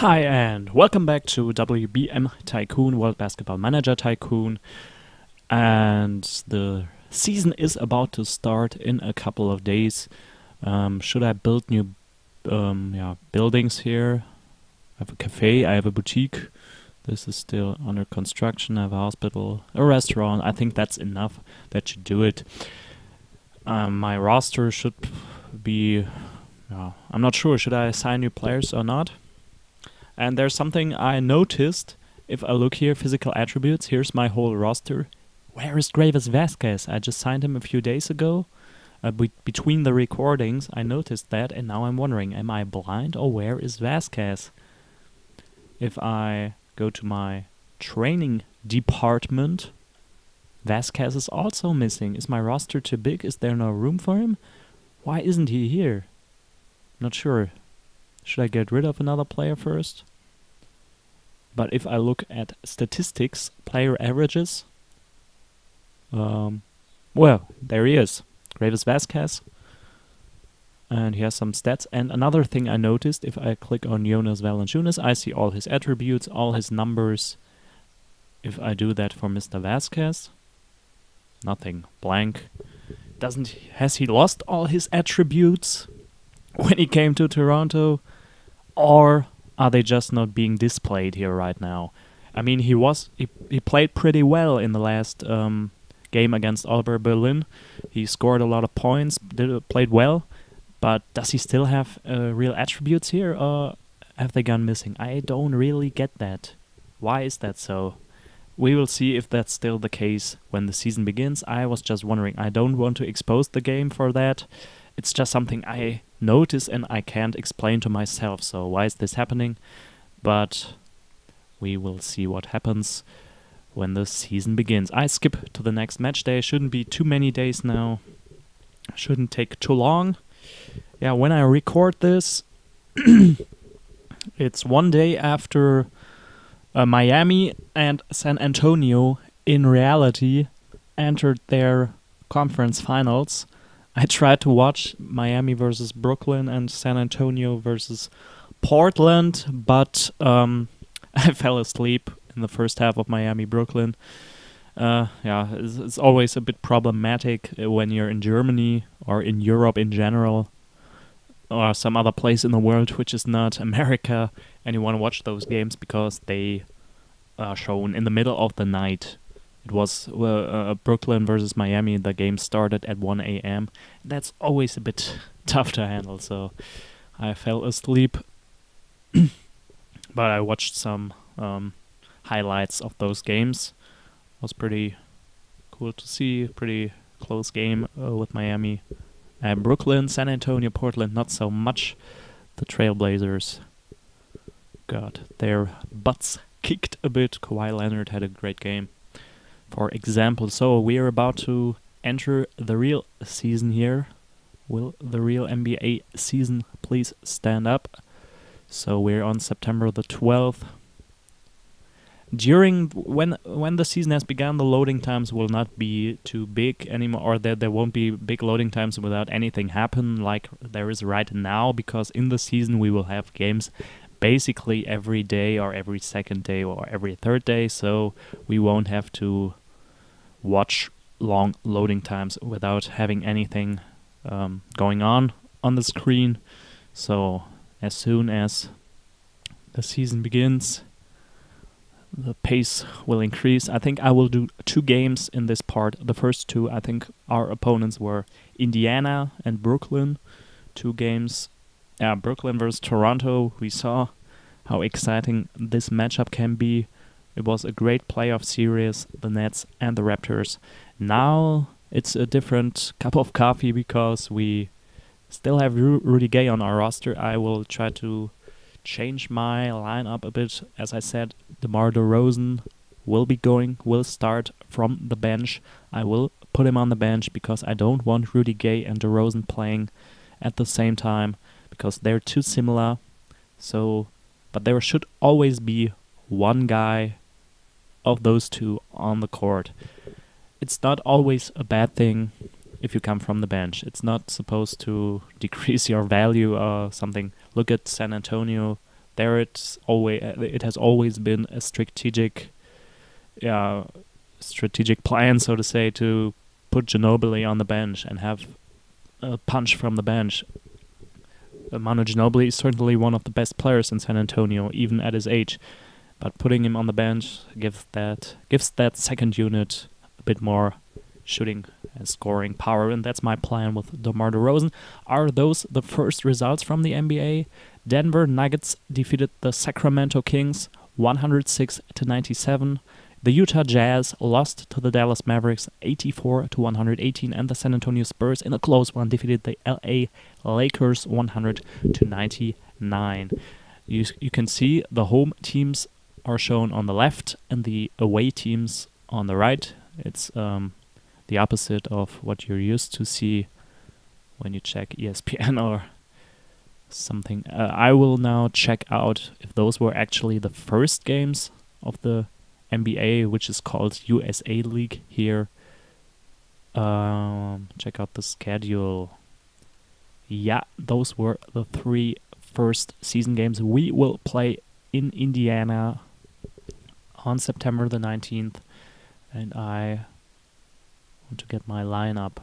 Hi and welcome back to WBM Tycoon, World Basketball Manager Tycoon. And the season is about to start in a couple of days. Should I build new buildings here? I have a cafe, I have a boutique. This is still under construction. I have a hospital, a restaurant. I think that's enough. That should do it. My roster should be... I'm not sure. Should I assign new players or not? And there's something I noticed. If I look here, physical attributes, here's my whole roster. Where is Gravis Vasquez? I just signed him a few days ago. Between the recordings, I noticed that, and now I'm wondering, am I blind or where is Vasquez? If I go to my training department, Vasquez is also missing. Is my roster too big? Is there no room for him? Why isn't he here? Not sure. Should I get rid of another player first? But if I look at statistics, player averages, well, there he is, Gravis Vasquez, and he has some stats. And another thing I noticed, if I click on Jonas Valanciunas, I see all his attributes, all his numbers. If I do that for Mr. Vasquez, nothing, blank. Has he lost all his attributes when he came to Toronto? Or are they just not being displayed here right now? I mean, he played pretty well in the last game against Alba Berlin. He scored a lot of points, played well, but does he still have real attributes here, or have they gone missing? I don't really get that. Why is that so? We will see if that's still the case when the season begins. I was just wondering. I don't want to expose the game for that. It's just something I notice and I can't explain to myself. So why is this happening? But we will see what happens when the season begins. I skip to the next match day. Shouldn't be too many days now. Shouldn't take too long. Yeah, when I record this, it's one day after Miami and San Antonio in reality entered their conference finals. I tried to watch Miami versus Brooklyn and San Antonio versus Portland, but I fell asleep in the first half of Miami-Brooklyn. It's always a bit problematic when you're in Germany or in Europe in general or some other place in the world which is not America, and you want to watch those games because they are shown in the middle of the night. It was Brooklyn versus Miami. The game started at 1 a.m. That's always a bit tough to handle, so I fell asleep. But I watched some highlights of those games. It was pretty cool to see. Pretty close game with Miami and Brooklyn. San Antonio, Portland, not so much. The Trailblazers got their butts kicked a bit. Kawhi Leonard had a great game, for example. So we are about to enter the real season here. Will the real NBA season please stand up? So we're on September the 12th. When the season has begun, the loading times will not be too big anymore, or there won't be big loading times without anything happen like there is right now, because in the season we will have games basically every day or every second day or every third day, so we won't have to watch long loading times without having anything going on the screen. So as soon as the season begins, the pace will increase. I think I will do 2 games in this part. The first 2, I think our opponents were Indiana and Brooklyn. 2 games. Brooklyn versus Toronto. We saw how exciting this matchup can be. It was a great playoff series, the Nets and the Raptors. Now it's a different cup of coffee because we still have Rudy Gay on our roster. I will try to change my lineup a bit. As I said, DeMar DeRozan will start from the bench. I will put him on the bench because I don't want Rudy Gay and DeRozan playing at the same time because they're too similar. So, but there should always be one guy of those 2 on the court. It's not always a bad thing if you come from the bench. It's not supposed to decrease your value or something. Look at San Antonio. there it has always been a strategic plan, so to say, to put Ginobili on the bench and have a punch from the bench. Manu Ginobili is certainly one of the best players in San Antonio, even at his age. But putting him on the bench gives that second unit a bit more shooting and scoring power, and that's my plan with DeMar DeRozan. Are those the first results from the NBA? Denver Nuggets defeated the Sacramento Kings 106-97. The Utah Jazz lost to the Dallas Mavericks 84-118, and the San Antonio Spurs in a close one defeated the LA Lakers 100-99. You can see the home teams are shown on the left and the away teams on the right. It's the opposite of what you're used to see when you check ESPN or something. I will now check out if those were actually the first games of the NBA, which is called USA League here. Check out the schedule. Yeah, those were the 3 first season games. We will play in Indiana on September the 19th, and I want to get my lineup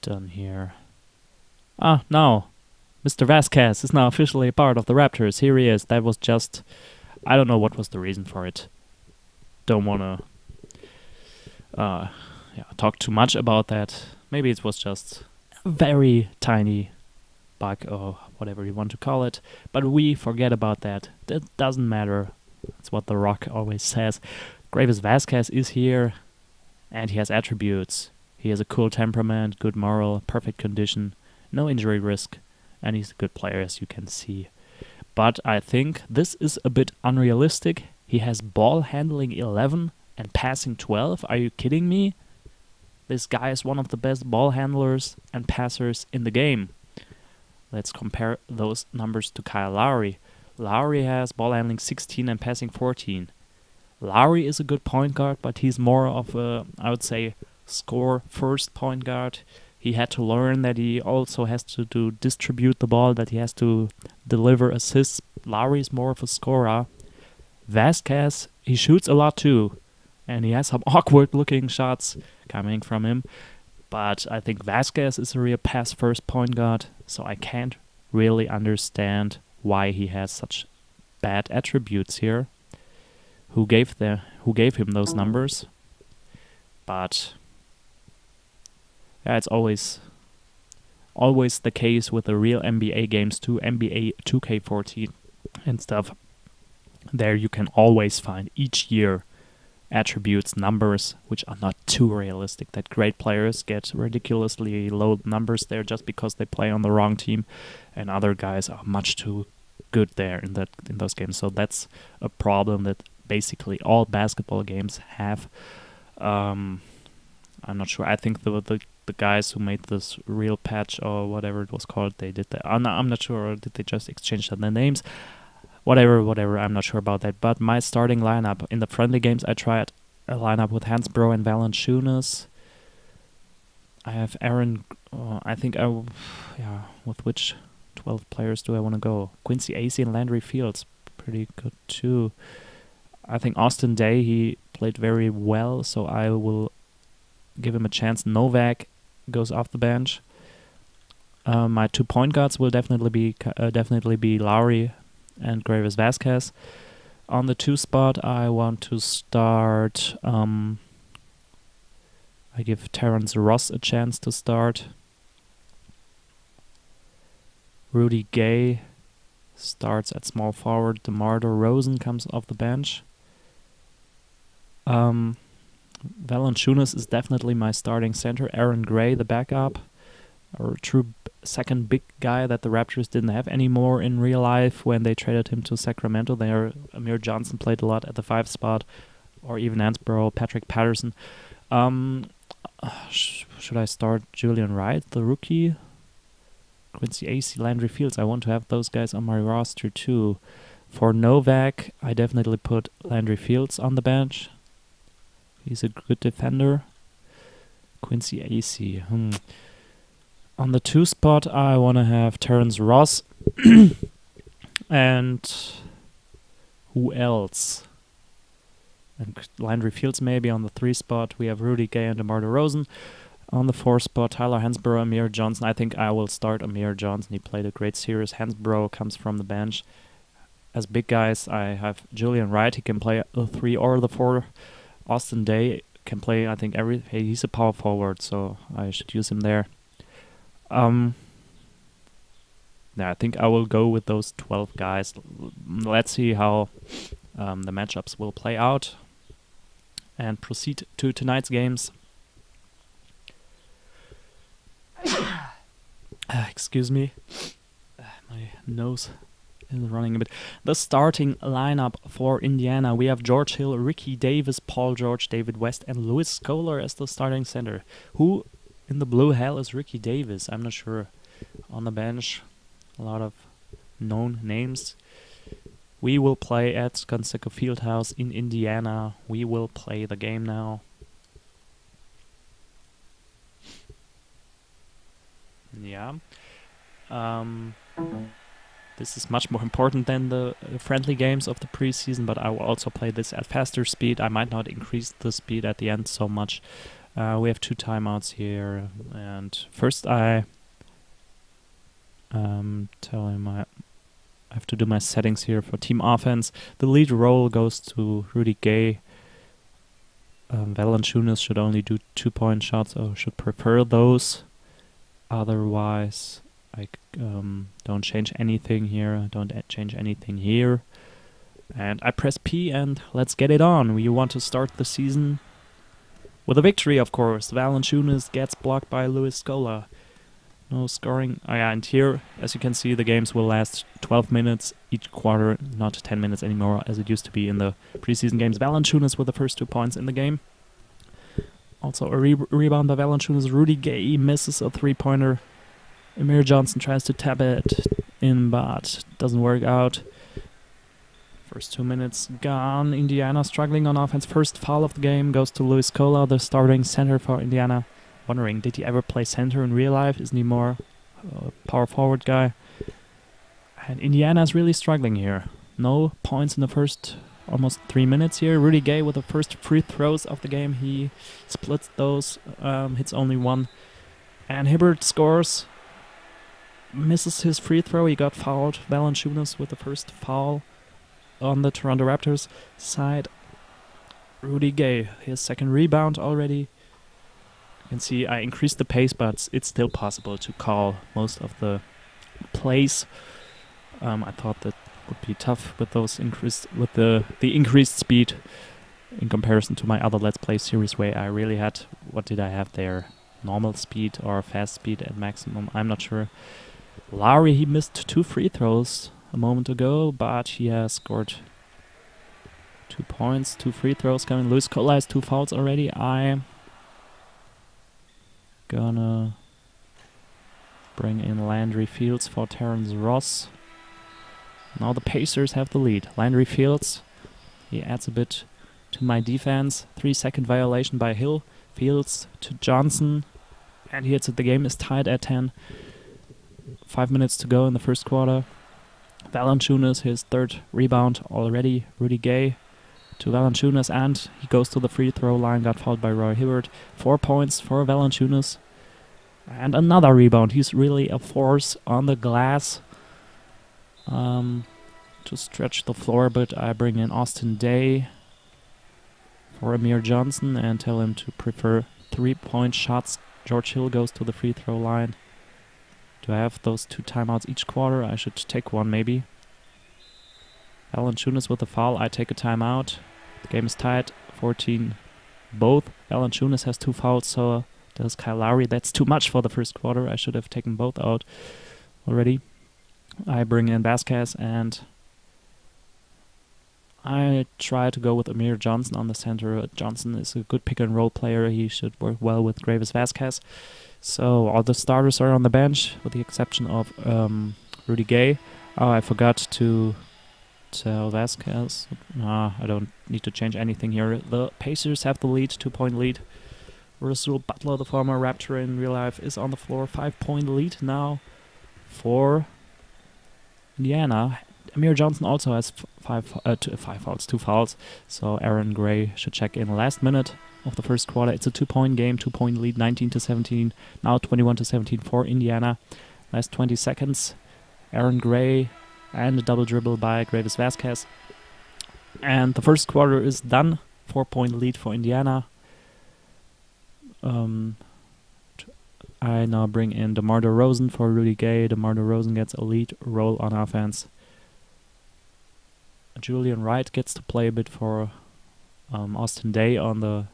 done here. No. Mr. Vasquez is now officially a part of the Raptors. Here he is. That was just... I don't know what was the reason for it. Don't want to talk too much about that. Maybe it was just a very tiny bug or whatever you want to call it. But we forget about that. That doesn't matter. That's what The Rock always says. Gravis Vasquez is here, and he has attributes. He has a cool temperament, good moral, perfect condition, no injury risk, and he's a good player, as you can see. But I think this is a bit unrealistic. He has ball handling 11 and passing 12. Are you kidding me? This guy is one of the best ball handlers and passers in the game. Let's compare those numbers to Kyle Lowry. Lowry has ball handling 16 and passing 14. Lowry is a good point guard, but he's more of a, I would say, score first point guard. He had to learn that he also has to distribute the ball, that he has to deliver assists. Lowry is more of a scorer. Vasquez, he shoots a lot too, and he has some awkward-looking shots coming from him. But I think Vasquez is a real pass-first point guard, so I can't really understand why he has such bad attributes here. Who gave him those numbers? But yeah, it's always the case with the real NBA games too, NBA 2K14 and stuff. There you can always find each year attributes, numbers, which are not too realistic, that great players get ridiculously low numbers there just because they play on the wrong team, and other guys are much too good there in those games. So that's a problem that basically all basketball games have. I'm not sure. I think the guys who made this real patch or whatever it was called, they did that. I'm not sure, or did they just exchange the names? Whatever, I'm not sure about that. But my starting lineup, in the friendly games, I tried a lineup with Hansbrough and Valanciunas. I have Aaron, with which 12 players do I want to go? Quincy Acey and Landry Fields, pretty good too. I think Austin Day, he played very well, so I will give him a chance. Novak goes off the bench. My 2 point guards will definitely be Lowry and Gravis Vasquez. On the 2 spot, I want to start. I give Terrence Ross a chance to start. Rudy Gay starts at small forward. DeMar DeRozan comes off the bench. Valanciunas is definitely my starting center. Aaron Gray, the backup, or a true second big guy that the Raptors didn't have anymore in real life when they traded him to Sacramento. There, Amir Johnson played a lot at the 5 spot, or even Hansbrough, Patrick Patterson. Should I start Julian Wright, the rookie? Quincy Acey, Landry Fields. I want to have those guys on my roster too. For Novak, I definitely put Landry Fields on the bench. He's a good defender. Quincy Acey. On the 2 spot, I want to have Terrence Ross. And who else? And Landry Fields maybe on the 3 spot. We have Rudy Gay and DeMar DeRozan. On the 4 spot, Tyler Hansbrough, Amir Johnson. I think I will start Amir Johnson. He played a great series. Hansbrough comes from the bench. As big guys, I have Julian Wright. He can play the 3 or the 4. Austin Day can play, I think, he's a power forward, so I should use him there. Yeah, I think I will go with those 12 guys. Let's see how the matchups will play out. And proceed to tonight's games. Excuse me. My nose is running a bit. The starting lineup for Indiana. We have George Hill, Ricky Davis, Paul George, David West, and Louis Scola as the starting center. Who in the blue hell is Ricky Davis? I'm not sure. On the bench, a lot of known names. We will play at Conseco Fieldhouse in Indiana. We will play the game now. Yeah. This is much more important than the friendly games of the preseason, but I will also play this at faster speed. I might not increase the speed at the end so much. We have 2 timeouts here, and first I tell him I have to do my settings here for team offense. The lead role goes to Rudy Gay. Valanciunas should only do 2-point shots, or should prefer those. Otherwise, I don't change anything here. Don't change anything here. And I press P and let's get it on. We want to start the season with a victory, of course. Valanciunas gets blocked by Louis Scola. No scoring. Oh yeah, and here, as you can see, the games will last 12 minutes each quarter, not 10 minutes anymore as it used to be in the preseason games. Valanciunas with the first 2 points in the game. Also a rebound by Valanciunas. Rudy Gay misses a 3-pointer. Amir Johnson tries to tap it in, but doesn't work out. First 2 minutes gone. Indiana struggling on offense. First foul of the game goes to Louis Scola, the starting center for Indiana. Wondering, did he ever play center in real life? Isn't he more a power forward guy? And Indiana is really struggling here. No points in the first almost 3 minutes here. Rudy Gay with the first free throws of the game. He splits those, hits only 1. And Hibbert scores. Misses his free throw. He got fouled. Valanciunas with the first foul on the Toronto Raptors side. Rudy Gay, his second rebound already. You can see I increased the pace, but it's still possible to call most of the plays. I thought that would be tough with those the increased speed in comparison to my other Let's Play series where I really had, what did I have there? Normal speed or fast speed at maximum? I'm not sure. Lowry, he missed 2 free throws a moment ago, but he has scored 2 points, 2 free throws coming. Louis Scola has 2 fouls already. I'm gonna bring in Landry Fields for Terrence Ross. Now the Pacers have the lead. Landry Fields, he adds a bit to my defense. 3-second violation by Hill. Fields to Johnson, and he hits it. The game is tied at 10. 5 minutes to go in the first quarter. Valanciunas, his 3rd rebound already. Rudy Gay to Valanciunas, and he goes to the free throw line. Got fouled by Roy Hibbert. 4 points for Valanciunas. And another rebound. He's really a force on the glass. To stretch the floor, but I bring in Austin Day for Amir Johnson and tell him to prefer 3-point shots. George Hill goes to the free throw line. Do I have those 2 timeouts each quarter? I should take 1 maybe. Valanciunas with the foul. I take a timeout. The game is tied. 14 both. Valanciunas has 2 fouls, so does Kyle Lowry. That's too much for the first quarter. I should have taken both out already. I bring in Vasquez and I try to go with Amir Johnson on the center. Johnson is a good pick-and-roll player. He should work well with Gravis Vasquez. So all the starters are on the bench, with the exception of Rudy Gay. Oh, I forgot to tell Vasquez. I don't need to change anything here. The Pacers have the lead, 2-point lead. Russell Butler, the former Raptor in real life, is on the floor. 5-point lead now for Indiana. Amir Johnson also has two fouls. So Aaron Gray should check in last minute of the first quarter. It's a 2-point game, 2-point lead, 19-17. Now 21-17 for Indiana. Last 20 seconds. Aaron Gray and a double dribble by Gravis Vasquez. And the first quarter is done. 4-point lead for Indiana. I now bring in DeMar DeRozan for Rudy Gay. DeMar DeRozan gets a lead role on offense. Julian Wright gets to play a bit for Austin Day on the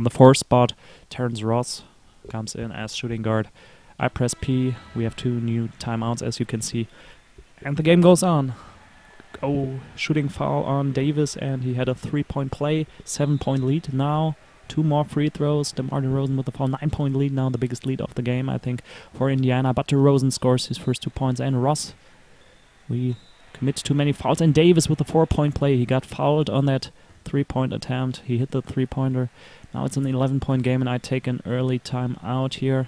4 spot. Terrence Ross comes in as shooting guard. I press P. We have 2 new timeouts, as you can see, and the game goes on. Oh, shooting foul on Davis, and he had a 3-point play. 7-point lead now. 2 more free throws. DeMar DeRozan with the foul. 9-point lead now, the biggest lead of the game, I think, for Indiana. But DeRozan scores his first 2 points, and Ross, we commit too many fouls. And Davis with the 4-point play. He got fouled on that 3-point attempt. He hit the 3-pointer. Now it's an 11-point game, and I take an early time out here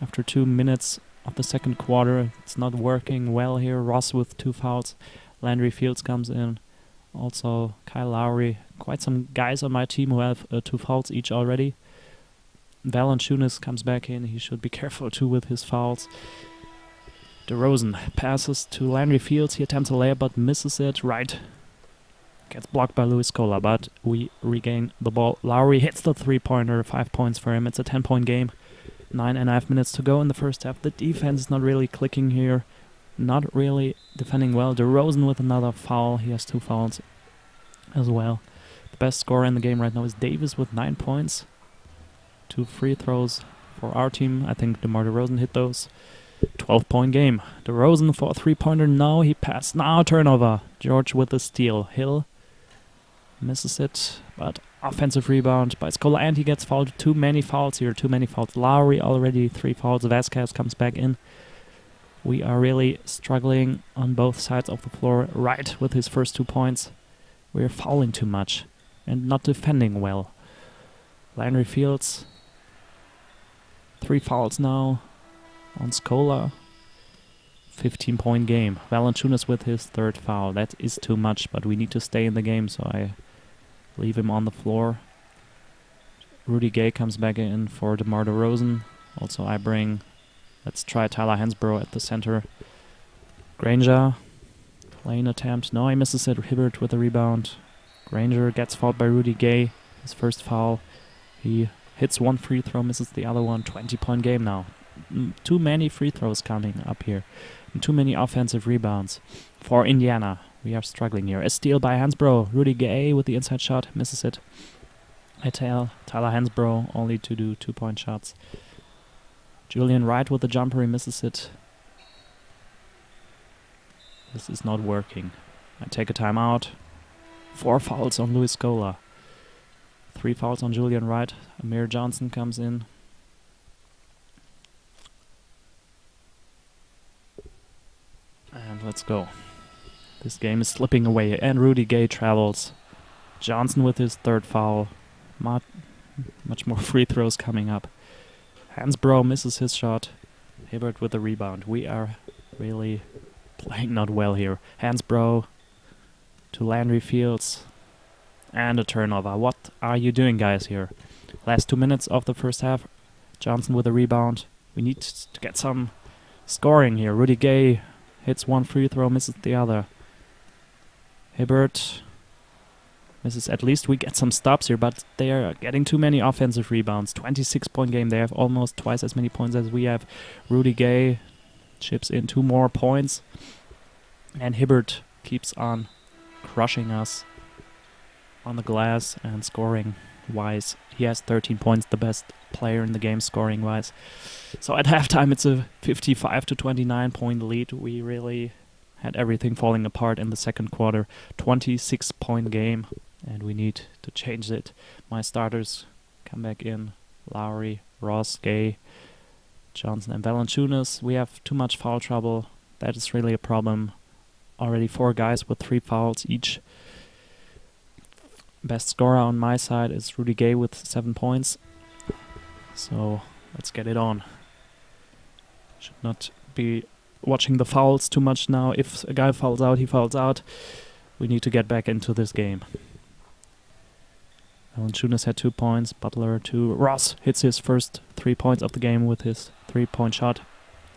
after 2 minutes of the second quarter. It's not working well here. Ross with 2 fouls. Landry Fields comes in. Also Kyle Lowry. Quite some guys on my team who have 2 fouls each already. Valanciunas comes back in. He should be careful too with his fouls. DeRozan passes to Landry Fields. He attempts a layup but misses it. Right. Gets blocked by Luis Scola, but we regain the ball. Lowry hits the 3-pointer. 5 points for him. It's a 10-point game. 9.5 minutes to go in the first half. The defense is not really clicking here. Not really defending well. DeRozan with another foul. He has 2 fouls as well. The best scorer in the game right now is Davis with 9 points. 2 free throws for our team. I think DeMar DeRozan hit those. 12-point game. DeRozan for a 3-pointer. No, he passed. Now turnover. George with the steal. Hill misses it, but offensive rebound by Scola, and he gets fouled. Too many fouls here. Too many fouls. Lowry already 3 fouls. Vasquez comes back in. We are really struggling on both sides of the floor. Right with his first 2 points. We're fouling too much and not defending well. Landry Fields. 3 fouls now on Scola. 15-point game. Valanciunas with his 3rd foul. That is too much, but we need to stay in the game, so I leave him on the floor. Rudy Gay comes back in for DeMar DeRozan. Also I bring... Let's try Tyler Hansbrough at the center. Granger. Lane attempt. No, he misses it. Hibbert with a rebound. Granger gets fouled by Rudy Gay. His first foul. He hits 1 free throw, misses the other one. 20-point game now. Too many free throws coming up here. And too many offensive rebounds for Indiana. We are struggling here. A steal by Hansbrough. Rudy Gay with the inside shot. Misses it. I tell Tyler Hansbrough only to do 2-point shots. Julian Wright with the jumper, he misses it. This is not working. I take a timeout. 4 fouls on Luis Scola. 3 fouls on Julian Wright. Amir Johnson comes in. And let's go. This game is slipping away, and Rudy Gay travels. Johnson with his 3rd foul. Much more free throws coming up. Hansbrough misses his shot. Hibbert with the rebound. We are really playing not well here. Hansbrough to Landry Fields. And a turnover. What are you doing, guys, here? Last 2 minutes of the first half. Johnson with a rebound. We need to get some scoring here. Rudy Gay hits 1 free throw, misses the other. Hibbert misses. At least we get some stops here, but they are getting too many offensive rebounds. 26-point game. They have almost twice as many points as we have. Rudy Gay chips in 2 more points. And Hibbert keeps on crushing us on the glass and scoring-wise. He has 13 points, the best player in the game scoring-wise. So at halftime, it's a 55-29-point lead. We really had everything falling apart in the second quarter. 26-point game. And we need to change it. My starters come back in. Lowry, Ross, Gay, Johnson, and Valanciunas. We have too much foul trouble. That is really a problem. Already 4 guys with 3 fouls each. Best scorer on my side is Rudy Gay with 7 points. So let's get it on. Should not be watching the fouls too much now. If a guy fouls out, he fouls out. We need to get back into this game. Valanciunas had 2 points, Butler 2. Ross hits his first 3 points of the game with his 3-point shot.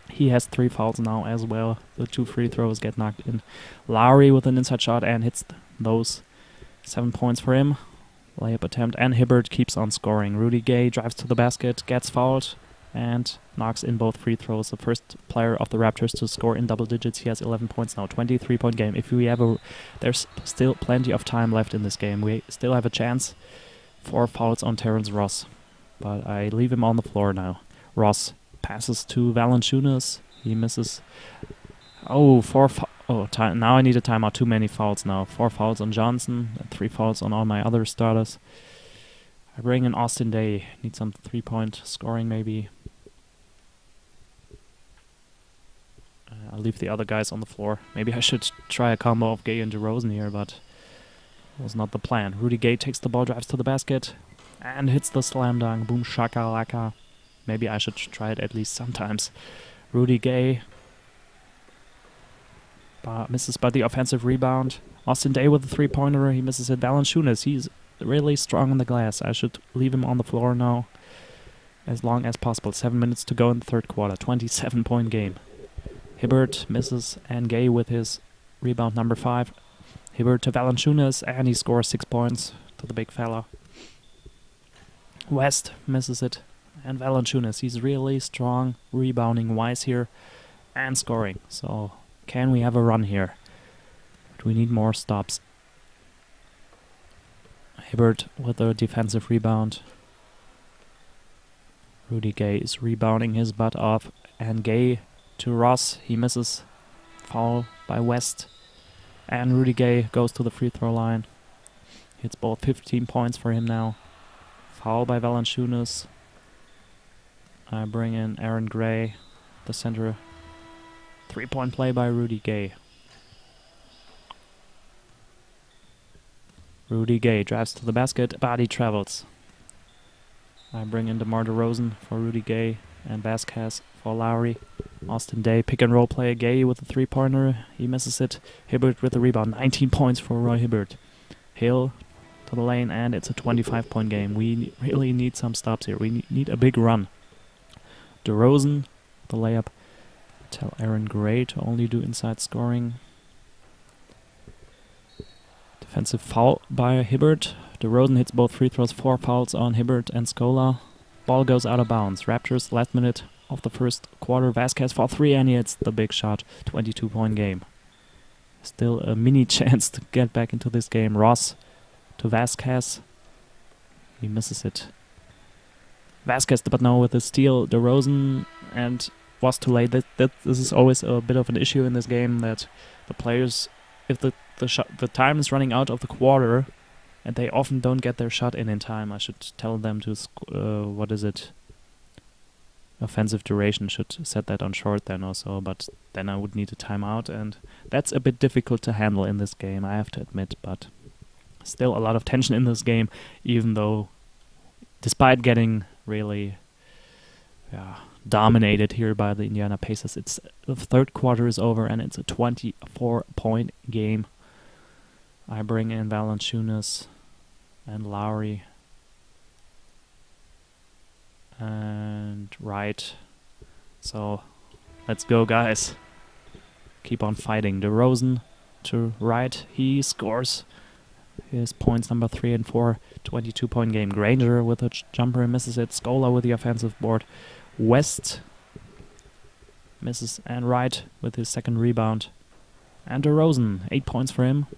He has 3 fouls now as well. The 2 free throws get knocked in. Lowry with an inside shot and hits those. 7 points for him. Layup attempt, and Hibbert keeps on scoring. Rudy Gay drives to the basket, gets fouled, and knocks in both free throws. The first player of the Raptors to score in double digits. He has 11 points now, 23-point game. If we have there's still plenty of time left in this game. We still have a chance. 4 fouls on Terrence Ross, but I leave him on the floor now. Ross passes to Valanciunas. He misses. Oh, now I need a timeout. Too many fouls now. 4 fouls on Johnson, and 3 fouls on all my other starters. I bring in Austin Day. Need some 3-point scoring maybe. I'll leave the other guys on the floor. Maybe I should try a combo of Gay and DeRozan here, but was not the plan. Rudy Gay takes the ball, drives to the basket, and hits the slam dunk. Boom shakalaka. Maybe I should try it at least sometimes. Rudy Gay misses by the offensive rebound. Austin Day with the 3-pointer. He misses it. Valanciunas, he's really strong on the glass. I should leave him on the floor now as long as possible. 7 minutes to go in the third quarter. 27-point game. Hibbert misses, and Gay with his rebound number 5. Hibbert to Valanciunas, and he scores 6 points to the big fella. West misses it, and Valanciunas, he's really strong rebounding-wise here, and scoring. So, can we have a run here? But we need more stops. Hibbert with a defensive rebound. Rudy Gay is rebounding his butt off, and Gay to Ross, he misses. Foul by West. And Rudy Gay goes to the free throw line. Hits both. 15 points for him now. Foul by Valanciunas. I bring in Aaron Gray, the center. 3-point play by Rudy Gay. Rudy Gay drives to the basket, body travels. I bring in DeMar DeRozan for Rudy Gay and Vasquez for Lowry. Austin Day, pick and roll play. Gay with a 3-pointer. He misses it. Hibbert with the rebound. 19 points for Roy Hibbert. Hill to the lane, and it's a 25-point game. We really need some stops here. We need a big run. DeRozan, the layup. Tell Aaron Gray to only do inside scoring. Defensive foul by Hibbert. DeRozan hits both free throws. 4 fouls on Hibbert and Scola. Ball goes out of bounds. Raptors, last minute of the first quarter. Vasquez for 3, and he hits the big shot. 22-point game. Still a mini chance to get back into this game. Ross to Vasquez. He misses it. Vasquez, but now with the steal. DeRozan, and was too late. This is always a bit of an issue in this game, that the players, if the time is running out of the quarter, and they often don't get their shot in time, I should tell them to offensive duration, should set that on short then also, but then I would need a timeout, and that's a bit difficult to handle in this game, I have to admit, but still a lot of tension in this game, even though, despite getting really dominated here by the Indiana Pacers, the third quarter is over, and it's a 24-point game. I bring in Valanciunas and Lowry and Wright. So let's go, guys. Keep on fighting. DeRozan to Wright. He scores his points number 3 and 4. 22-point game. Granger with a jumper and misses it. Scola with the offensive board. West misses, and Wright with his second rebound. And DeRozan, 8 points for him.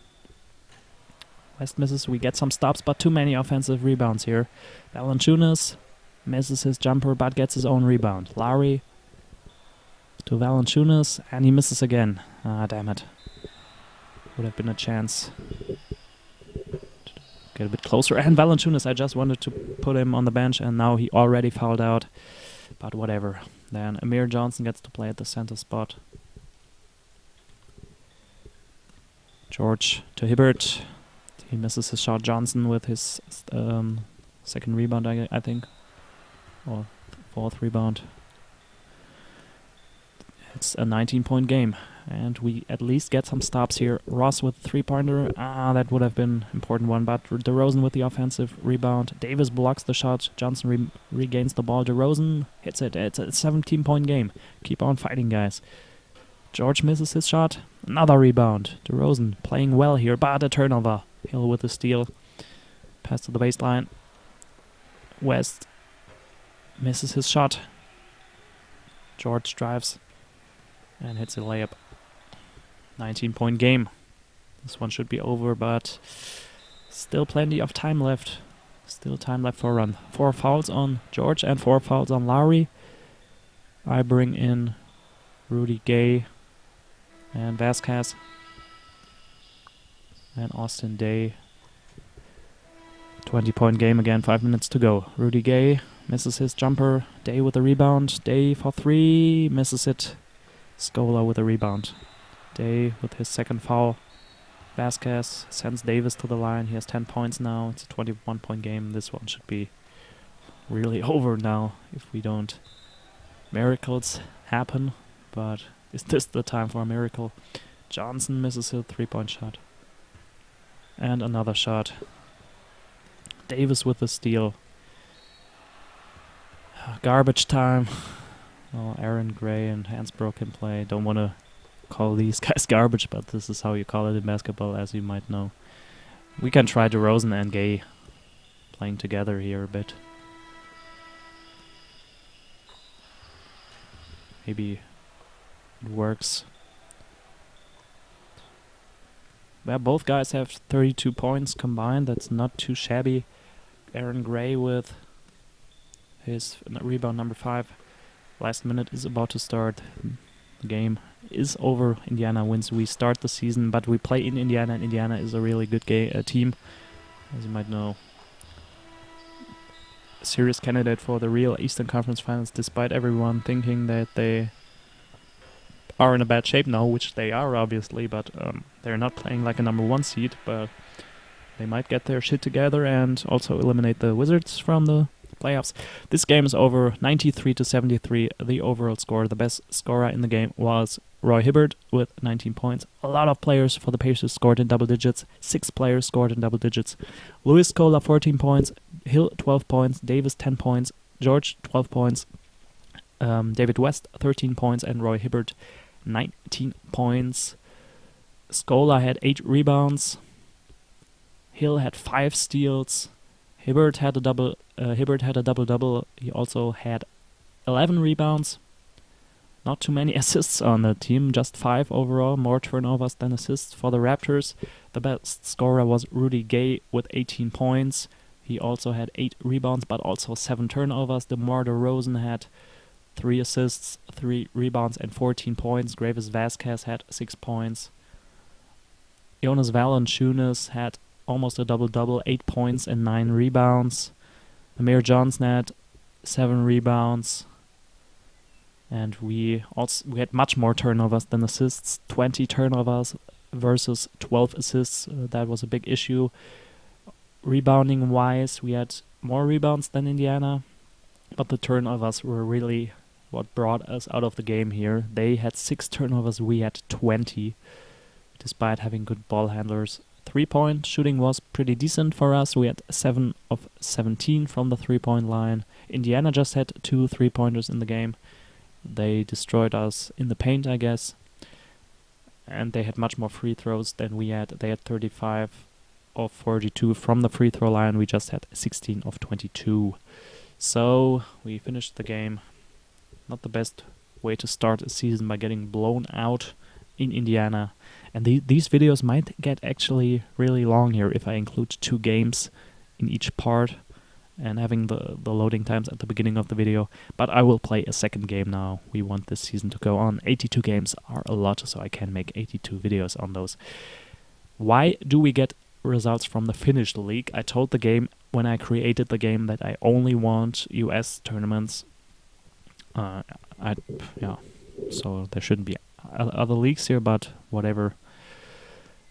West misses. We get some stops, but too many offensive rebounds here. Valanciunas misses his jumper, but gets his own rebound. Lowry to Valanciunas, and he misses again. Ah, damn it. Would have been a chance to get a bit closer. And Valanciunas, I just wanted to put him on the bench, and now he already fouled out. But whatever. Then Amir Johnson gets to play at the center spot. George to Hibbert. He misses his shot. Johnson with his second rebound, I think. Or fourth rebound. It's a 19-point game, and we at least get some stops here. Ross with a 3-pointer. That would have been an important one, but DeRozan with the offensive rebound. Davis blocks the shot. Johnson regains the ball. DeRozan hits it. It's a 17-point game. Keep on fighting, guys. George misses his shot. Another rebound. DeRozan playing well here, but a turnover. Hill with the steal. Pass to the baseline. West misses his shot. George drives and hits a layup. 19-point game. This one should be over, but still plenty of time left. Still time left for a run. 4 fouls on George and 4 fouls on Lowry. I bring in Rudy Gay and Vasquez and Austin Day. 20-point game again, 5 minutes to go. Rudy Gay misses his jumper. Day with a rebound. Day for 3, misses it. Scola with a rebound. Day with his second foul. Vasquez sends Davis to the line. He has 10 points now. It's a 21-point game. This one should be really over now if we don't. Miracles happen, but is this the time for a miracle? Johnson misses a 3-point shot. And another shot. Davis with the steal. Garbage time. Oh, Aaron Gray and Hansbrough can play. Don't want to call these guys garbage, but this is how you call it in basketball, as you might know. We can try DeRozan and Gay playing together here a bit. Maybe it works. Well, both guys have 32 points combined. That's not too shabby. Aaron Gray with his rebound number 5. Last minute is about to start. The game is over. Indiana wins. We start the season, but we play in Indiana, and Indiana is a really good team, as you might know. A serious candidate for the real Eastern Conference Finals, despite everyone thinking that they are in a bad shape now, which they are obviously, but they're not playing like a number 1 seed, but they might get their shit together and also eliminate the Wizards from the playoffs. This game is over 93-73, the overall score. The best scorer in the game was Roy Hibbert with 19 points. A lot of players for the Pacers scored in double digits. 6 players scored in double digits. Luis Scola 14 points, Hill 12 points, Davis 10 points, George 12 points, David West 13 points, and Roy Hibbert 19 points. Scola had 8 rebounds. Hill had 5 steals. Hibbert had a double-double. He also had 11 rebounds. Not too many assists on the team, just 5 overall. More turnovers than assists for the Raptors. The best scorer was Rudy Gay with 18 points. He also had 8 rebounds, but also 7 turnovers. DeMar DeRozan had 3 assists, 3 rebounds, and 14 points. Gravis Vasquez had 6 points. Jonas Valanciunas had almost a double-double, 8 points and 9 rebounds. Amir Johnson had 7 rebounds. And we had much more turnovers than assists. 20 turnovers versus 12 assists. That was a big issue. Rebounding-wise, we had more rebounds than Indiana, but the turnovers were really what brought us out of the game here. They had 6 turnovers, we had 20, despite having good ball handlers. 3-point shooting was pretty decent for us. We had 7 of 17 from the 3-point line. Indiana just had 2 3-pointers in the game. They destroyed us in the paint, I guess. And they had much more free throws than we had. They had 35 of 42 from the free throw line. We just had 16 of 22. So we finished the game. Not the best way to start a season by getting blown out in Indiana. And these videos might get actually really long here if I include 2 games in each part and having the loading times at the beginning of the video. But I will play a second game now. We want this season to go on. 82 games are a lot, so I can make 82 videos on those. Why do we get results from the finished league? I told the game when I created the game that I only want US tournaments. So there shouldn't be other leagues here, but whatever.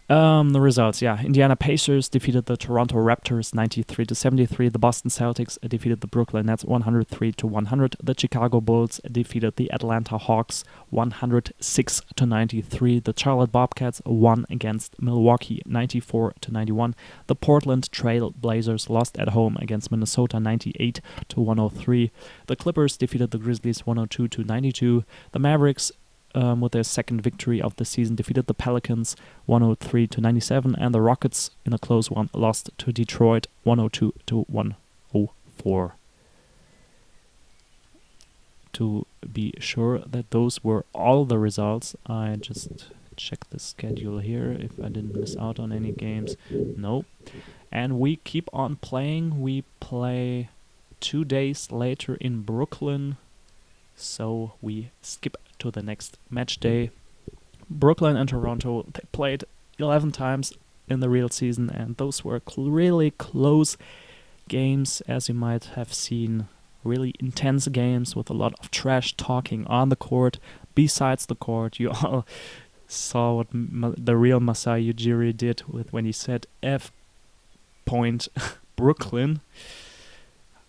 The results, yeah. Indiana Pacers defeated the Toronto Raptors 93-73. The Boston Celtics defeated the Brooklyn Nets 103-100. The Chicago Bulls defeated the Atlanta Hawks 106-93. The Charlotte Bobcats won against Milwaukee 94-91. The Portland Trail Blazers lost at home against Minnesota 98-103. The Clippers defeated the Grizzlies 102-92. The Mavericks, with their second victory of the season, defeated the Pelicans 103-97, and the Rockets, in a close one, lost to Detroit 102-104. To be sure that those were all the results, I just check the schedule here if I didn't miss out on any games. No. And we keep on playing. We play 2 days later in Brooklyn, so we skip to the next match day. Brooklyn and Toronto, they played 11 times in the real season, and those were really close games, as you might have seen. Really intense games with a lot of trash talking on the court, besides the court. You all saw what the real Masai Ujiri did when he said F point Brooklyn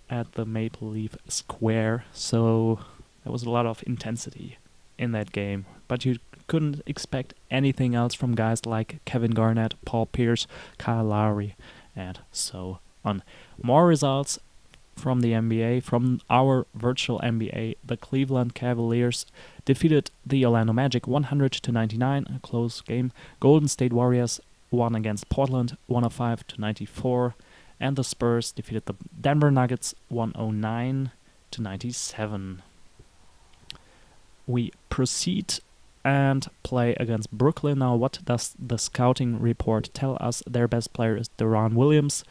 at the Maple Leaf Square. So there was a lot of intensity in that game, but you couldn't expect anything else from guys like Kevin Garnett, Paul Pierce, Kyle Lowry, and so on. More results from the NBA, from our virtual NBA. The Cleveland Cavaliers defeated the Orlando Magic 100-99, a close game. Golden State Warriors won against Portland 105-94, and the Spurs defeated the Denver Nuggets 109-97. We proceed and play against Brooklyn. Now, what does the scouting report tell us? Their best player is Deron Williams.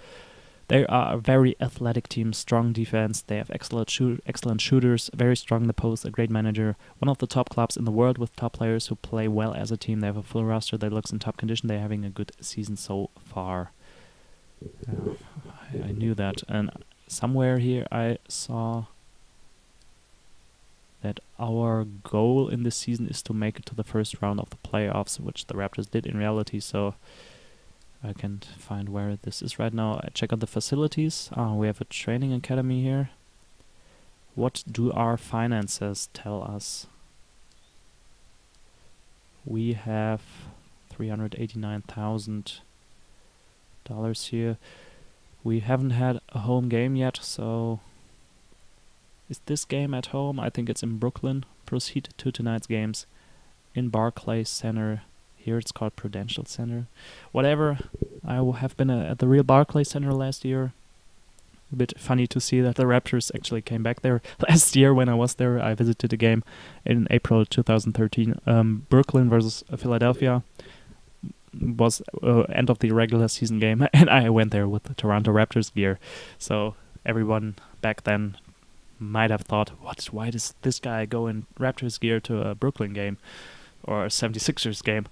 They are a very athletic team, strong defense. They have excellent shooters, very strong in the post, a great manager. One of the top clubs in the world with top players who play well as a team. They have a full roster that looks in top condition. They're having a good season so far. I knew that. And somewhere here I saw that our goal in this season is to make it to the first round of the playoffs, which the Raptors did in reality, so I can't find where this is right now. I check out the facilities. We have a training academy here. What do our finances tell us? We have $389,000 here. We haven't had a home game yet, so is this game at home? I think it's in Brooklyn. Proceed to tonight's games in Barclays Center. Here it's called Prudential Center. Whatever. I have been at the real Barclays Center last year. A bit funny to see that the Raptors actually came back there. Last year when I was there, I visited a game in April 2013. Brooklyn versus Philadelphia was end of the regular season game, and I went there with the Toronto Raptors gear. So everyone back then might have thought, why does this guy go in Raptors gear to a Brooklyn game or a 76ers game?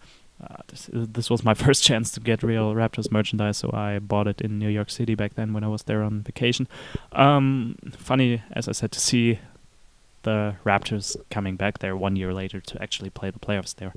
This was my first chance to get real Raptors merchandise, so I bought it in New York City back then when I was there on vacation. Funny, as I said, to see the Raptors coming back there 1 year later to actually play the playoffs there.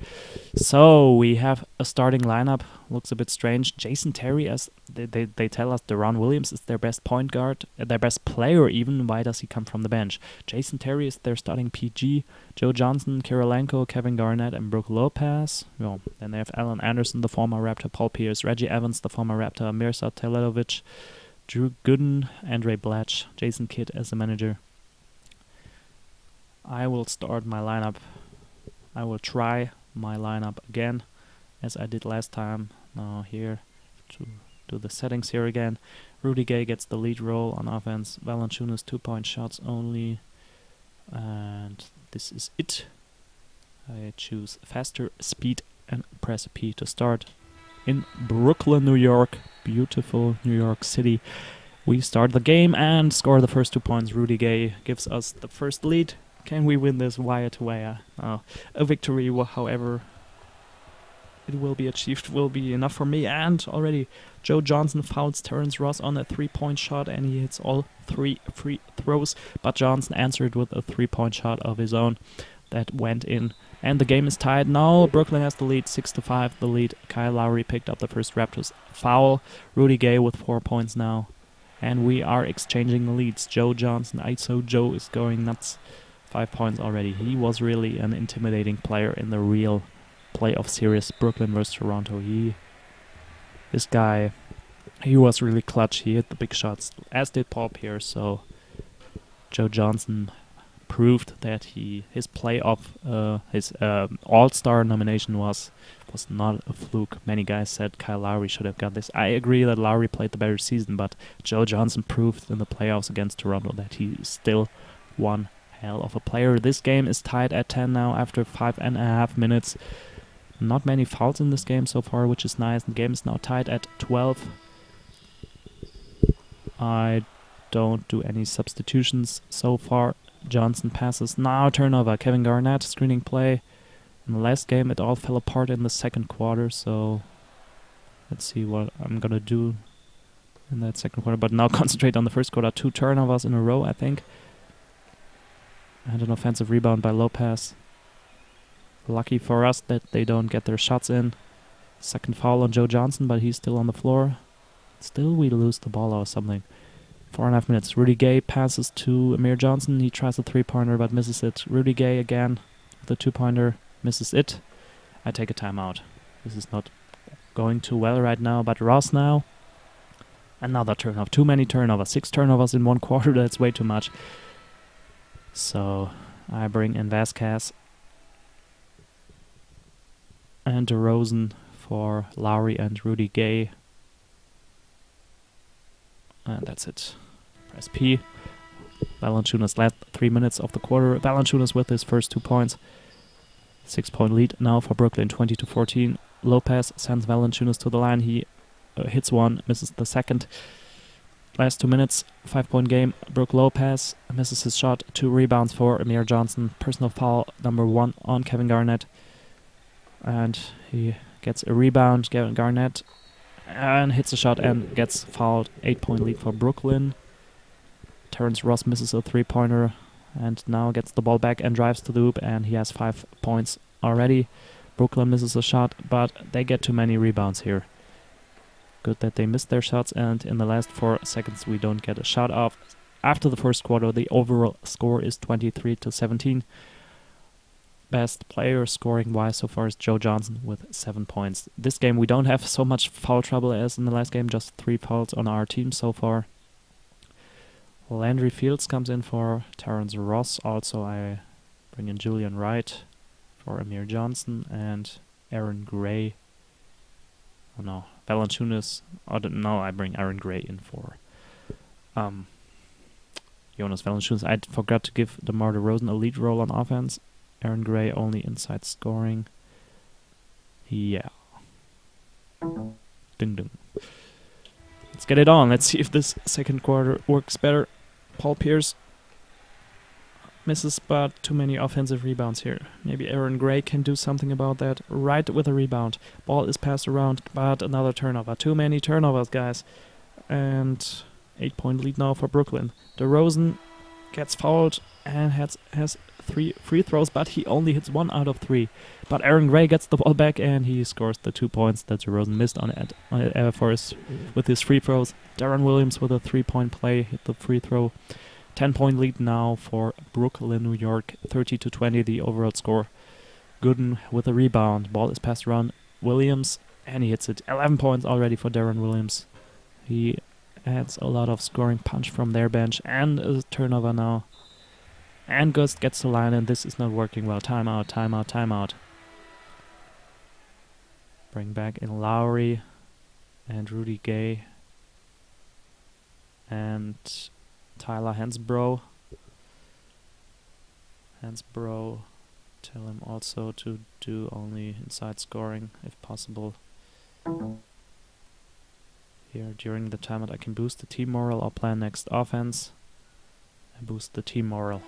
So we have a starting lineup. Looks a bit strange. Jason Terry, as they tell us, Deron Williams is their best point guard, their best player even. Why does he come from the bench? Jason Terry is their starting PG. Joe Johnson, Kirilenko, Kevin Garnett, and Brook Lopez. Well, then they have Alan Anderson, the former Raptor, Paul Pierce, Reggie Evans, the former Raptor, Mirza Teletovic, Drew Gooden, Andre Blatch, Jason Kidd as the manager. I will start my lineup. I will try my lineup again, as I did last time. Now here, to do the settings here again. Rudy Gay gets the lead role on offense. Valanciunas 2-point shots only. And this is it. I choose faster, speed, and press P to start. In Brooklyn, New York. Beautiful New York City. We start the game and score the first 2 points. Rudy Gay gives us the first lead. Can we win this wire to wire? A victory, however it will be achieved, will be enough for me. And already Joe Johnson fouls Terrence Ross on a 3-point shot, and he hits all 3 free throws. But Johnson answered with a 3-point shot of his own that went in. And the game is tied. No, Brooklyn has the lead, 6-5 the lead. Kyle Lowry picked up the first Raptors foul. Rudy Gay with 4 points now. And we are exchanging the leads. Joe Johnson, ISO Joe, is going nuts. 5 points already. He was really an intimidating player in the real playoff series, Brooklyn versus Toronto. This guy, he was really clutch. He hit the big shots, as did Paul Pierce. So Joe Johnson proved that his playoff, his All-Star nomination was not a fluke. Many guys said Kyle Lowry should have got this. I agree that Lowry played the better season, but Joe Johnson proved in the playoffs against Toronto that he is still one hell of a player. This game is tied at 10 now after 5.5 minutes. Not many fouls in this game so far, which is nice. The game is now tied at 12. I don't do any substitutions so far. Johnson passes. Now turnover. Kevin Garnett screening play. In the last game it all fell apart in the second quarter, so let's see what I'm gonna do in that second quarter. But now concentrate on the first quarter. 2 turnovers in a row, I think. And an offensive rebound by Lopez. Lucky for us that they don't get their shots in. Second foul on Joe Johnson, but he's still on the floor. Still we lose the ball or something. 4.5 minutes. Rudy Gay passes to Amir Johnson. He tries a 3-pointer but misses it. Rudy Gay again, the 2-pointer, misses it. I take a timeout. This is not going too well right now, but Ross now. Another turnover. Too many turnovers. 6 turnovers in 1 quarter. That's way too much. So I bring in Vasquez and DeRozan for Lowry and Rudy Gay. And that's it. Press P. Valanciunas last 3 minutes of the quarter. Valanciunas with his first 2 points. 6-point lead now for Brooklyn, 20-14. Lopez sends Valanciunas to the line. He hits one, misses the second. Last 2 minutes, 5-point game. Brook Lopez misses his shot. 2 rebounds for Amir Johnson. Personal foul number 1 on Kevin Garnett. And he gets a rebound, Kevin Garnett, and hits a shot and gets fouled. 8-point lead for Brooklyn. Terrence Ross misses a 3-pointer and now gets the ball back and drives to the hoop, and he has 5 points already. Brooklyn misses a shot, but they get too many rebounds here. Good that they missed their shots, and in the last 4 seconds we don't get a shot off. After the first quarter, the overall score is 23-17. Best player scoring-wise so far is Joe Johnson with 7 points. This game we don't have so much foul trouble as in the last game, just 3 fouls on our team so far. Landry Fields comes in for Terrence Ross. Also I bring in Julian Wright for Amir Johnson and Aaron Gray. Oh no, Valanciunas. No, I bring Aaron Gray in for Jonas Valanciunas. I forgot to give DeMar DeRozan a lead role on offense. Aaron Gray only inside scoring. Yeah. Ding ding. Let's get it on. Let's see if this second quarter works better. Paul Pierce misses, but too many offensive rebounds here. Maybe Aaron Gray can do something about that. Right with a rebound. Ball is passed around, but another turnover. Too many turnovers, guys. And 8-point lead now for Brooklyn. DeRozan gets fouled and has 3 free throws, but he only hits 1 out of 3. But Aaron Gray gets the ball back and he scores the 2 points that DeRozan missed with his free throws. Darren Williams with a 3-point play hit the free throw. 10-point lead now for Brooklyn, New York, 30-20 the overall score. Gooden with a rebound. Ball is passed around Williams and he hits it. 11 points already for Darren Williams. He adds a lot of scoring punch from their bench, and a turnover now. And Gust gets the line, and this is not working well. Timeout, timeout, timeout. Bring back in Lowry and Rudy Gay and Tyler Hansbrough. Hansbrough, tell him also to do only inside scoring if possible. Here during the timeout I can boost the team morale. I'll plan next offense and boost the team morale.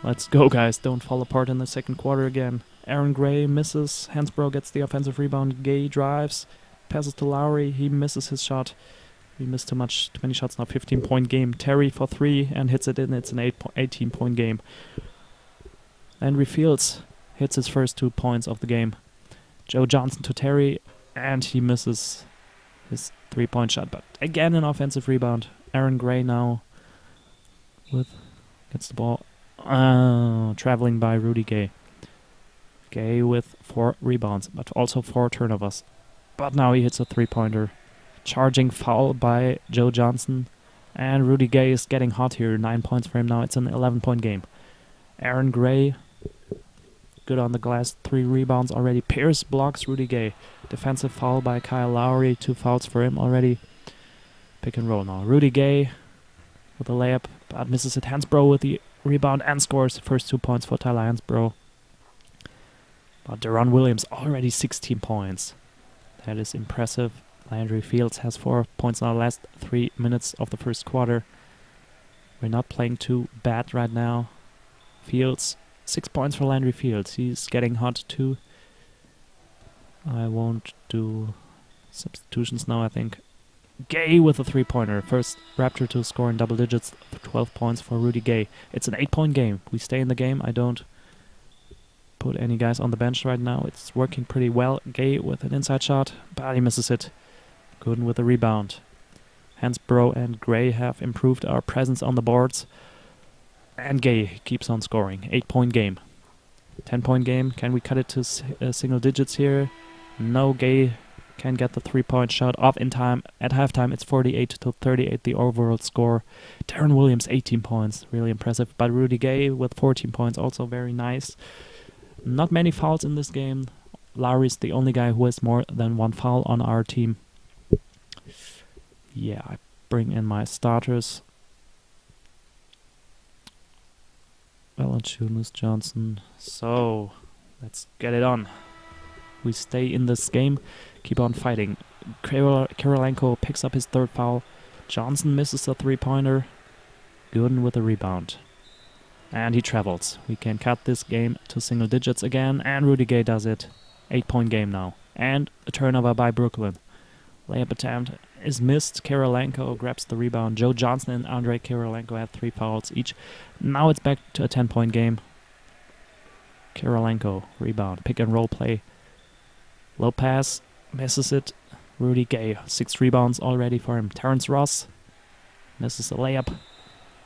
Let's go, guys. Don't fall apart in the second quarter again. Aaron Gray misses. Hansbrough gets the offensive rebound. Gay drives. Passes to Lowry. He misses his shot. He missed too much. 20 shots now. 15-point game. Terry for 3 and hits it in. It's an 18-point game. Landry Fields hits his first 2 points of the game. Joe Johnson to Terry, and he misses his 3-point shot. But again, an offensive rebound. Aaron Gray now gets the ball. Traveling by Rudy Gay. Gay with 4 rebounds, but also 4 turnovers. But now he hits a 3-pointer. Charging foul by Joe Johnson. And Rudy Gay is getting hot here. 9 points for him now. It's an 11-point game. Aaron Gray, good on the glass. 3 rebounds already. Pierce blocks Rudy Gay. Defensive foul by Kyle Lowry. 2 fouls for him already. Pick and roll now. Rudy Gay with a layup, but misses it. Hansbrough with the rebound and scores. First 2 points for Tyler Hansbrough. But Deron Williams already 16 points. That is impressive. Landry Fields has 4 points in the last 3 minutes of the first quarter. We're not playing too bad right now. Fields, 6 points for Landry Fields. He's getting hot too. I won't do substitutions now, I think. Gay with a 3-pointer. First Raptor to score in double digits. 12 points for Rudy Gay. It's an 8-point game. We stay in the game. I don't put any guys on the bench right now. It's working pretty well. Gay with an inside shot, but he misses it. Gooden with a rebound. Hansbrough and Gray have improved our presence on the boards. And Gay keeps on scoring. 8-point game. 10-point game. Can we cut it to single digits here? No. Gay can get the 3-point shot off in time. At halftime, it's 48-38, the overall score. Deron Williams, 18 points. Really impressive. But Rudy Gay with 14 points, also very nice. Not many fouls in this game. Lowry's the only guy who has more than 1 foul on our team. Yeah, I bring in my starters. Valanciunas, Johnson. So, let's get it on. We stay in this game, keep on fighting. Kirilenko picks up his 3rd foul. Johnson misses a 3-pointer. Gooden with a rebound. And he travels. We can cut this game to single digits again, and Rudy Gay does it. 8-point game now. And a turnover by Brooklyn. Layup attempt is missed. Kirilenko grabs the rebound. Joe Johnson and Andrei Kirilenko have 3 fouls each. Now it's back to a 10-point game. Kirilenko, rebound, pick and roll play. Low pass, misses it. Rudy Gay, 6 rebounds already for him. Terrence Ross misses a layup.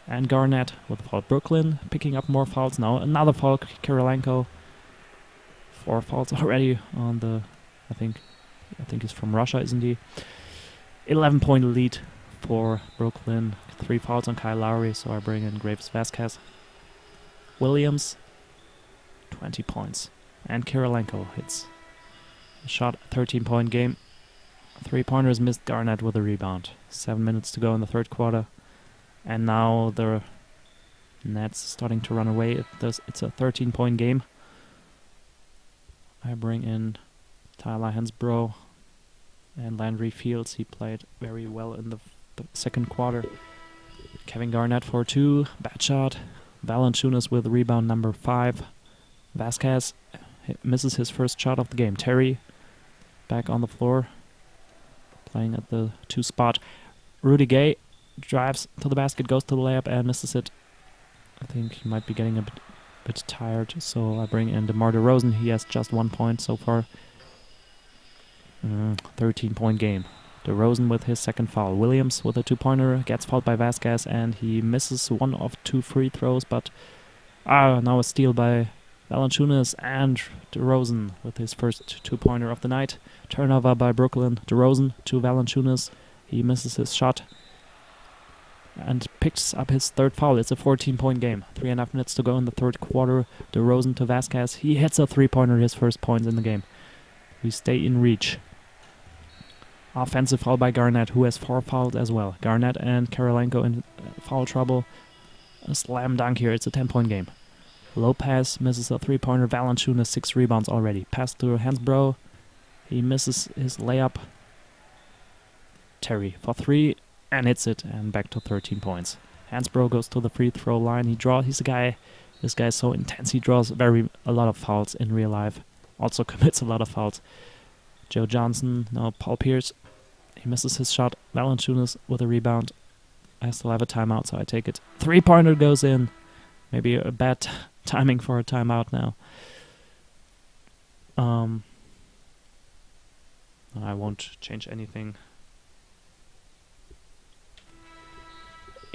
And Garnett with foul. Brooklyn picking up more fouls now. Another foul, Kirilenko. 4 fouls already on the, I think he's from Russia, isn't he? 11-point lead for Brooklyn. 3 fouls on Kyle Lowry, so I bring in Graves Vasquez. Williams, 20 points. And Kirilenko hits a shot, 13-point game. 3-pointers missed. Garnett with a rebound. 7 minutes to go in the 3rd quarter. And now the Nets starting to run away. It's a 13-point game. I bring in Tyler Hansbrough and Landry Fields. He played very well in the 2nd quarter. Kevin Garnett for 2. Bad shot. Valanciunas with rebound number 5. Vasquez misses his first shot of the game. Terry back on the floor, playing at the 2 spot. Rudy Gay drives to the basket, goes to the layup, and misses it. I think he might be getting a bit tired, so I bring in DeMar DeRozan. He has just 1 point so far. 13-point game. DeRozan with his 2nd foul. Williams with a 2-pointer gets fouled by Vasquez, and he misses 1 of 2 free throws, but now a steal by Valanciunas, and DeRozan with his first 2-pointer of the night. Turnover by Brooklyn. DeRozan to Valanciunas. He misses his shot and picks up his 3rd foul. It's a 14-point game. 3.5 minutes to go in the 3rd quarter. DeRozan to Vasquez. He hits a 3-pointer, his first points in the game. We stay in reach. Offensive foul by Garnett, who has 4 fouls as well. Garnett and Kirilenko in foul trouble. A slam dunk here. It's a 10-point game. Lopez misses a 3-pointer. Valanciunas 6 rebounds already. Pass to Hansbrough. He misses his layup. Terry for 3 and hits it, and back to 13 points. Hansbrough goes to the free throw line. He's a guy. This guy is so intense. He draws a lot of fouls in real life. Also commits a lot of fouls. Joe Johnson, now Paul Pierce. He misses his shot. Valanciunas with a rebound. I still have a timeout, so I take it. 3-pointer goes in. Maybe a bad timing for a timeout now. I won't change anything.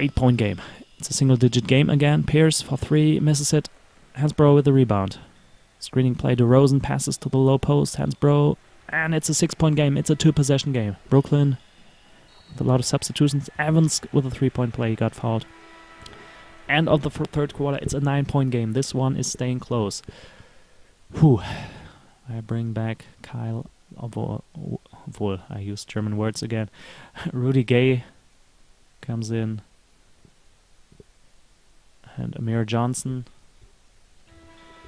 8-point game. It's a single-digit game again. Pierce for 3, misses it. Hansbrough with the rebound. Screening play, DeRozan passes to the low post. Hansbrough, and it's a 6-point game. It's a 2-possession game. Brooklyn with a lot of substitutions. Evans with a 3-point play, got fouled. End of the third quarter, it's a 9-point game. This one is staying close. Whew. I bring back Kyle. Obwohl, I use German words again. Rudy Gay comes in. And Amir Johnson.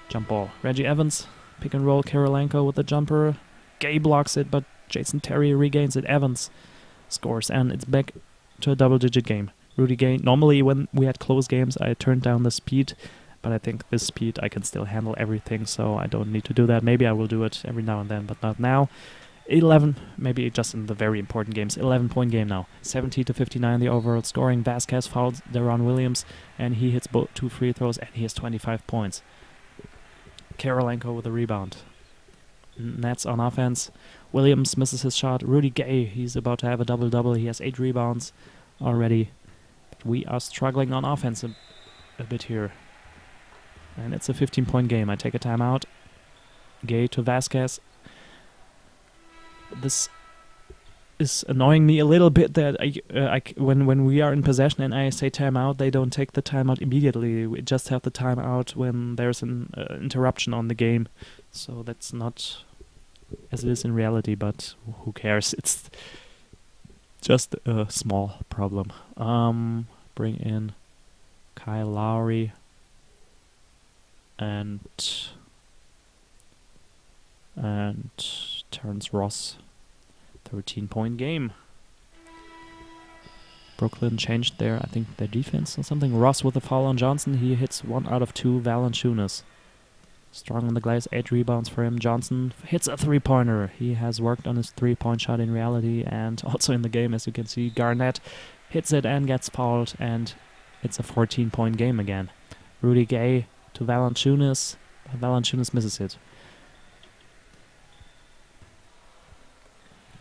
Jump ball. Reggie Evans. Pick and roll. Karolenko with the jumper. Gay blocks it, but Jason Terry regains it. Evans scores, and it's back to a double-digit game. Rudy Gay. Normally, when we had close games, I turned down the speed. But I think this speed, I can still handle everything, so I don't need to do that. Maybe I will do it every now and then, but not now. 11, maybe just in the very important games. 11-point game now. 70-59 the overall scoring. Vasquez fouls Deron Williams, and he hits both 2 free throws, and he has 25 points. Karolenko with a rebound. Nets on offense. Williams misses his shot. Rudy Gay, he's about to have a double-double. He has 8 rebounds already. But we are struggling on offense a bit here. And it's a 15-point game. I take a timeout. Gay to Vasquez. This is annoying me a little bit that when we are in possession and I say timeout, they don't take the timeout immediately. We just have the timeout when there's an interruption on the game. So that's not as it is in reality, but who cares? It's just a small problem. Bring in Kyle Lowry. And Terrence Ross. 13-point game. Brooklyn changed their defense or something. Ross with a foul on Johnson. He hits 1 out of 2. Valanciunas. Strong on the glass. 8 rebounds for him. Johnson hits a 3-pointer. He has worked on his 3-point shot in reality and also in the game, as you can see. Garnett hits it and gets fouled, and it's a 14-point game again. Rudy Gay to Valanciunas. Valanciunas misses it.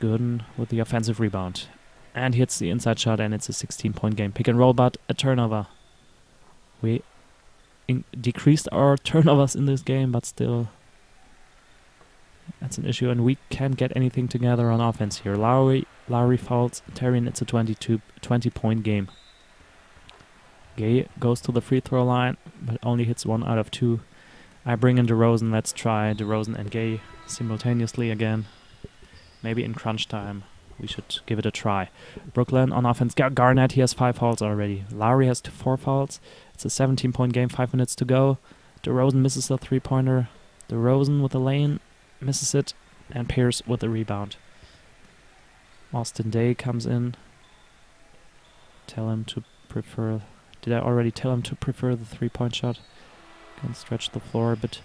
Gooden with the offensive rebound. And hits the inside shot, and it's a 16-point game. Pick and roll, but a turnover. We decreased our turnovers in this game, but still that's an issue, and we can't get anything together on offense here. Lowry fouls Terry, and it's a 20-point game. Gay goes to the free throw line, but only hits 1 out of 2. I bring in DeRozan. Let's try DeRozan and Gay simultaneously again. Maybe in crunch time we should give it a try. Brooklyn on offense. Garnett, he has 5 fouls already. Lowry has 4 fouls. It's a 17-point game, 5 minutes to go. DeRozan misses the 3-pointer. DeRozan with the lane, misses it, and Pierce with the rebound. Austin Day comes in. Tell him to prefer... Did I already tell him to prefer the 3-point shot? Can stretch the floor a bit.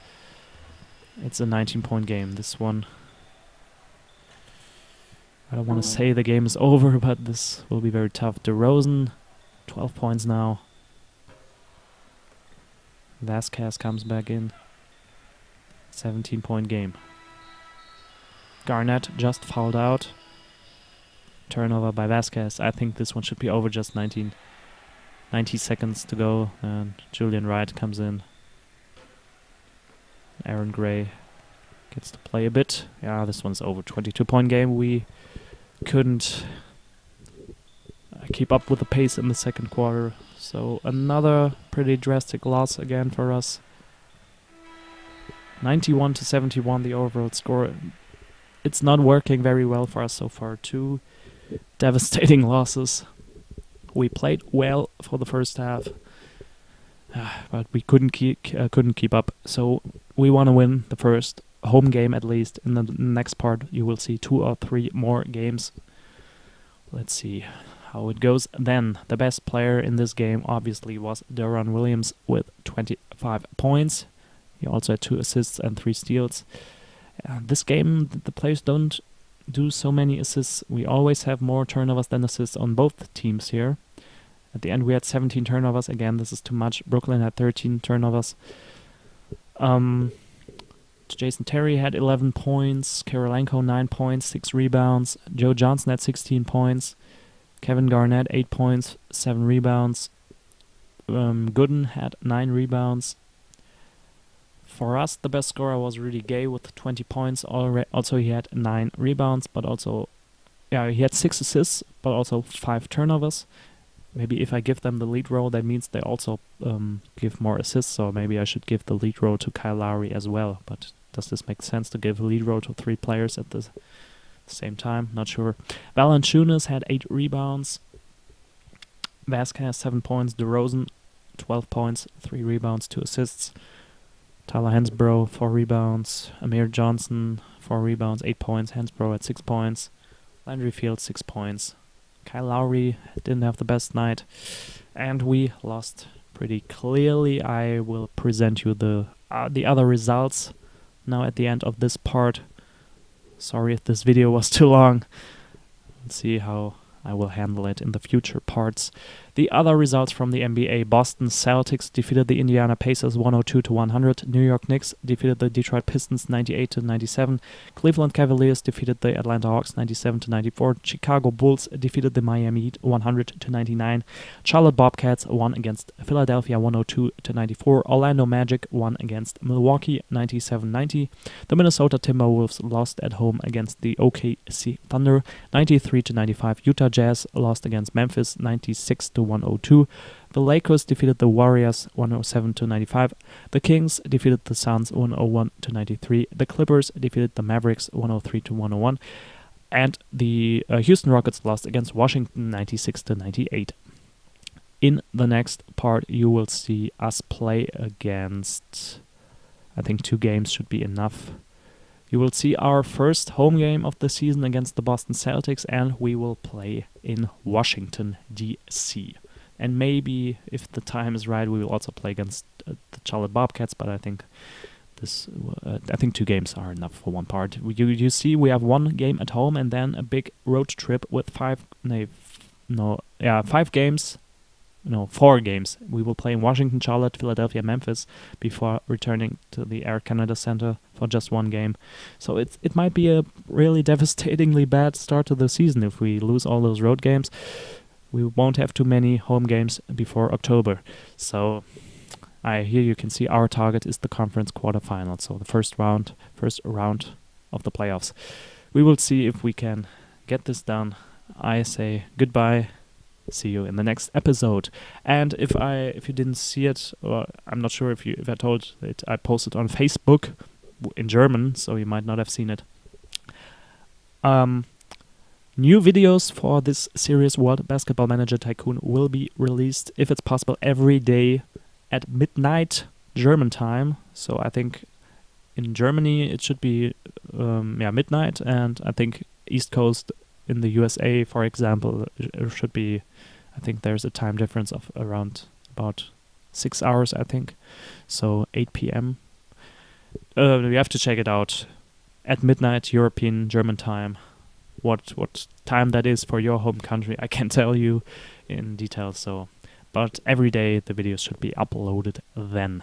It's a 19-point game. This one... I don't want to say the game is over, but this will be very tough. DeRozan, 12 points now. Vasquez comes back in. 17-point game. Garnett just fouled out. Turnover by Vasquez. I think this one should be over, just 90 seconds to go. And Julian Wright comes in. Aaron Gray gets to play a bit. Yeah, this one's over. 22-point game. We couldn't keep up with the pace in the second quarter. So another pretty drastic loss again for us. 91-71 the overall score. It's not working very well for us so far. 2 devastating losses. We played well for the first half, but we couldn't keep up. So we want to win the first home game at least. In the next part you will see 2 or 3 more games. Let's see how it goes. Then the best player in this game obviously was Deron Williams with 25 points. He also had 2 assists and 3 steals. This game the players don't do so many assists. We always have more turnovers than assists on both teams here. At the end we had 17 turnovers. Again, this is too much. Brooklyn had 13 turnovers. Jason Terry had 11 points, Karolenko 9 points, 6 rebounds, Joe Johnson had 16 points, Kevin Garnett 8 points, 7 rebounds, Gooden had 9 rebounds. For us, the best scorer was Rudy Gay with 20 points. Also, he had 9 rebounds, but also, he had 6 assists, but also 5 turnovers. Maybe if I give them the lead role, that means they also give more assists, so maybe I should give the lead role to Kyle Lowry as well. But does this make sense to give a lead role to 3 players at the same time? Not sure. Valanciunas had 8 rebounds. Vasquez 7 points. DeRozan 12 points, 3 rebounds, 2 assists. Tyler Hansbrough 4 rebounds. Amir Johnson 4 rebounds, 8 points. Hansbrough at 6 points. Landry Fields 6 points. Kyle Lowry didn't have the best night, and we lost pretty clearly. I will present you the other results now at the end of this part. Sorry if this video was too long. Let's see how I will handle it in the future parts. The other results from the NBA: Boston Celtics defeated the Indiana Pacers 102-100. New York Knicks defeated the Detroit Pistons 98-97. Cleveland Cavaliers defeated the Atlanta Hawks 97-94. Chicago Bulls defeated the Miami Heat 100-99. Charlotte Bobcats won against Philadelphia 102-94. Orlando Magic won against Milwaukee 97-90. The Minnesota Timberwolves lost at home against the OKC Thunder 93-95. Utah Jazz lost against Memphis 96-102. The Lakers defeated the Warriors 107-95. The Kings defeated the Suns 101-93. The Clippers defeated the Mavericks 103-101. And the Houston Rockets lost against Washington 96-98. In the next part, you will see us play against, I think 2 games should be enough. You will see our first home game of the season against the Boston Celtics, and we will play in Washington, D.C. And maybe, if the time is right, we will also play against the Charlotte Bobcats, but I think I think 2 games are enough for one part. You see, we have 1 game at home and then a big road trip with 4 games. We will play in Washington, Charlotte, Philadelphia, Memphis before returning to the Air Canada Center for just 1 game. So it might be a really devastatingly bad start to the season if we lose all those road games. We won't have too many home games before October. So here you can see our target is the conference quarterfinals, so the first round of the playoffs. We will see if we can get this done. I say goodbye. See you in the next episode. And if you didn't see it, or I'm not sure if I told it, I posted on Facebook in German, so you might not have seen it. New videos for this series, World Basketball Manager Tycoon, will be released, if it's possible, every day at midnight German time. So I think in Germany it should be midnight, and I think East Coast in the USA, for example, it should be, I think there's a time difference of around about 6 hours, I think. So 8 p.m. You have to check it out at midnight European German time. What time that is for your home country, I can't tell you in detail. But every day the videos should be uploaded then.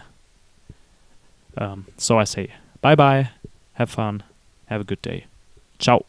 So I say bye bye, have fun, have a good day. Ciao.